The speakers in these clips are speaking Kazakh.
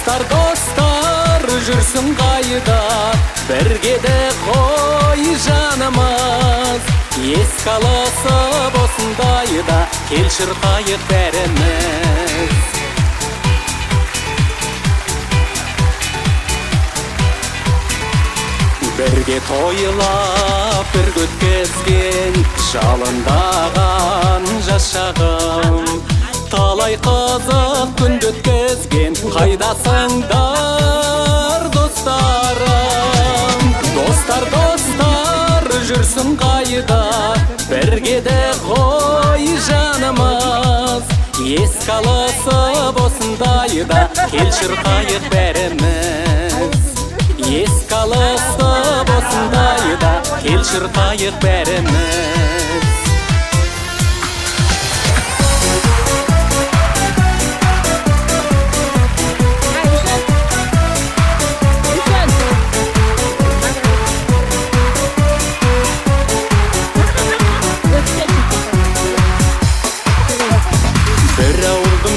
Dostlar жүрсün қайда, бірге де қой жанымыз. Еске алысып осындайда, кел шырқайық бәріміз. Бірге тойлап, бірге өткізген, жалындаған жас шағым. Талай қызық күнді өткізген, қайдасыңдар достарым. Достар жүрсін қайда, бірге де ғой жанымыз. Еске алысып осындайда, кел шырқайық бәріміз. Еске алысып осындайда, кел шырқайық бәріміз.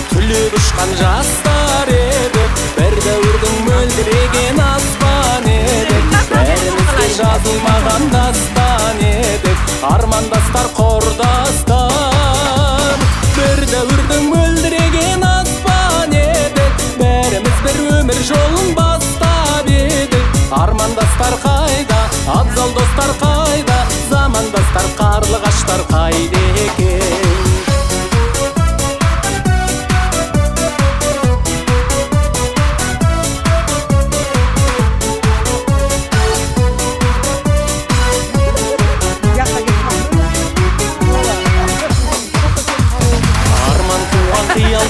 Түлеп ұшқан жастар едік, бір дәуірдің мөлдіреген аспан едік. Бәрімізге жазылмаған дастан едік, армандастар, құрдастар. Бір дәуірдің мөлдіреген аспан едік, бәріміз бір өмір жолын бастап едік. Армандастар қайда, абзал достар қайда, замандастар, қарлығаштар қайда екен?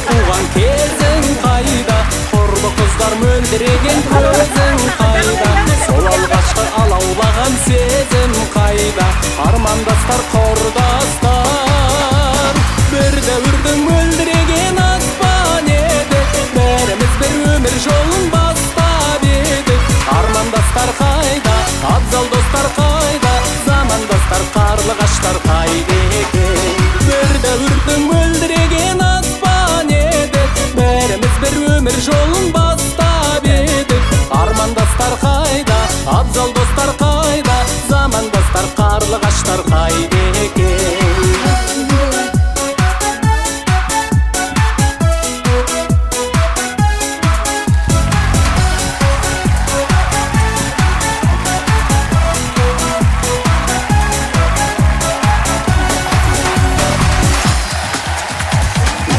Туған кезің қайда, құрбы қыздар мөлдіреген көзің қайда, сол алғашқы алаулаған сезім қайда, армандастар, құрдастар. Бір дәуірдің мөлдіреген аспан едік, бәріміз бір өмір жолын бастап едік. Армандастар қайда, абзал достар қайда, замандастар, қарлығаштар қайда екен? Бір дәуірдің мөлдіреген бір өмір жолын бастап едік. Армандастар қайда, абзал достар қайда, замандастар, қарлығаштар қайда екен?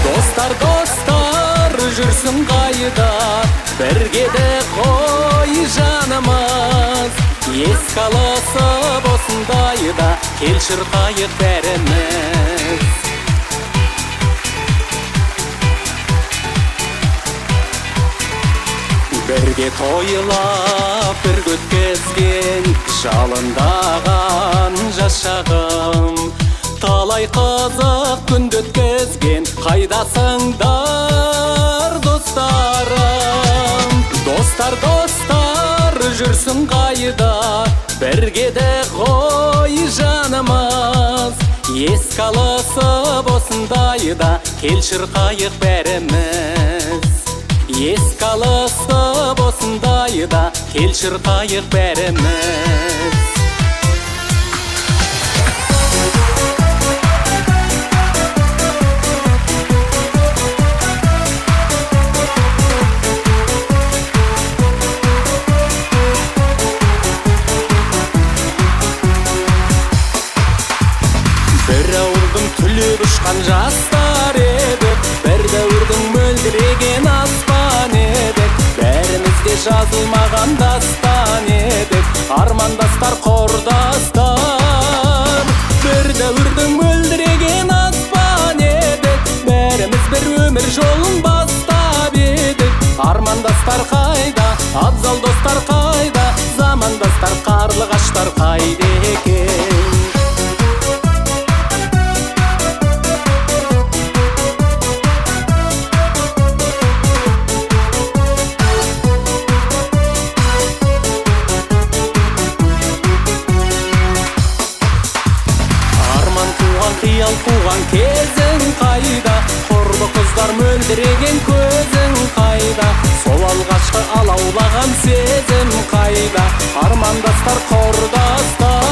Достар жүрсін қайда, бірге де қой жанымыз. Еске алысып осындайда, кел шырқайық бәріміз. Бірге тойлап, бірге өткізген, жалындаған жас шағым. Талай қызық күнді өткізген, қайдасыңдар достарым. Достар жүрсін қайда, бірге де ғой жанымыз. Еске алысып осындайда, кел шырқайық бәріміз. Еске алысып осындайда, кел шырқайық бәріміз. Түлеп ұшқан жастар едік, бір дәуірдің мөлдіреген аспан едік. Бәрімізге жазылмаған дастан едік, армандастар, құрдастар. Бір дәуірдің мөлдіреген аспан едік, бәріміз бір өмір жолын бастап едік. Армандастар қайда, абзал достар қайда, замандастар, қарлығаштар қайда екен? Қиял туған кезің қайда, құрбы қыздар мөлдіреген көзің қайда, сол алға kayda, armandastar kordastar.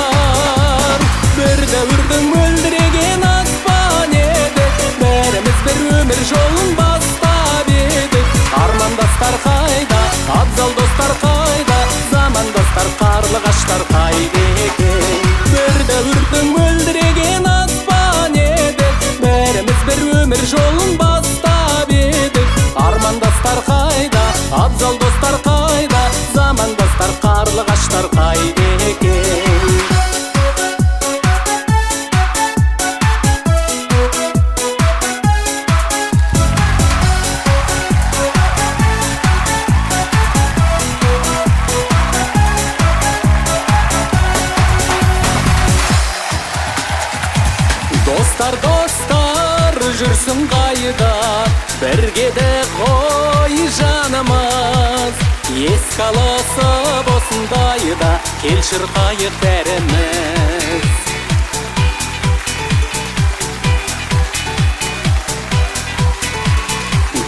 Bir döwürden möldiregen aspan edik, berimiz bir ömür jolun bastab edik. Armandastar kayda, abzal dostlar kayda, zamandastar karlı kaşlar kayda eken. Bir döwürden möldiregen aspan edik, berimiz bir ömür jolun bastab edik. Armandastar kayda, abzal dostlar kayda, zamandastar karlı kaşlar kayda eken. Dostlar, jürsün kayda, birgede koy janımız. Eskalası bosundayda, kel çırqayıp berimiz.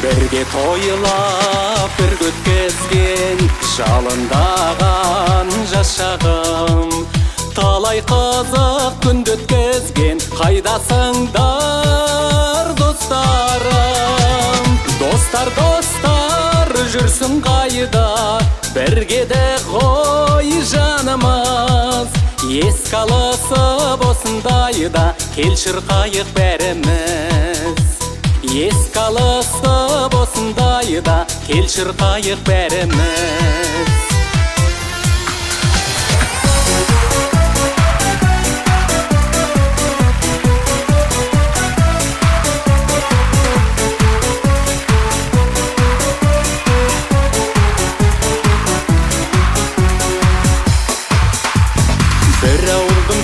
Birge toylap, bir götközgen, жалындаған жашағым. Talay kızık gün ötközgen, kaydasыңдар dostlarım. Dostlar, jürsün kayda, birgede koy janımız. Eskalısı bosundayda, kel çırqayıp berimiz. Eskalısı bosundayda, kel çırqayıp berimiz.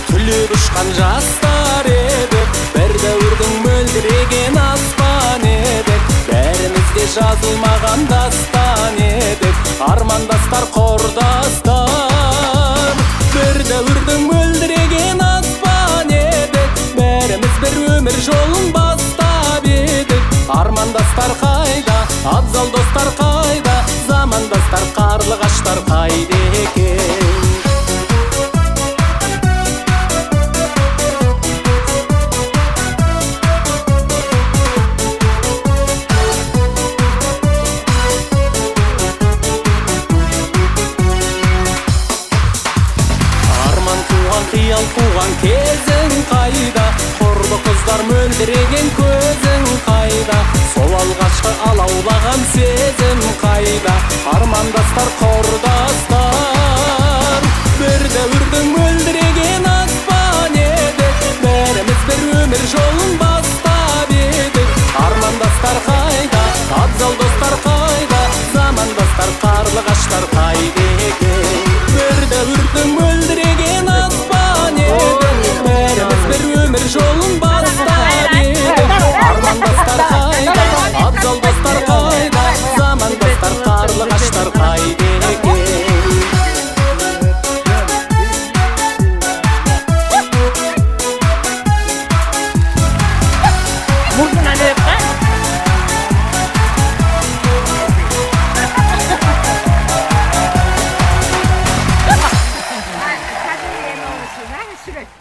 Tülüp uçkan jastar edik, bir döwürden möldiregen aspan edik. Berimizde жазылмаган dastan edik, armandastar kordastar. Bir döwürden möldiregen aspan edik, berimiz bir ömür jolun bastab edik. Armandastar kayda, abzal dostlar kayda, zamandastar karlı kaşlar kayda eken. Kıyal kuğan kezin kayda, korbu kızlar möldiregen közün kayda. Sol alğaçkı alaulagan sezim kayda, armandastar kordastar. Bir döwürden möldiregen aspan edik, berimiz bir ömür jolun bastab edik. Armandastar kayda, abzal dostlar kayda, zamandastar karlı kaşlar kayda eken. Bir döwürden möldiregen aspan edik, berimiz bir ömür jolun bastab edik. Armandastar kayda, abzal dostlar kayda, zamandastar karlı kaşlar kayda eken.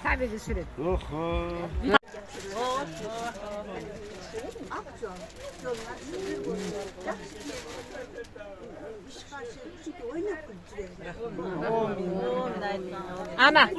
Tabii sürekli. Ana.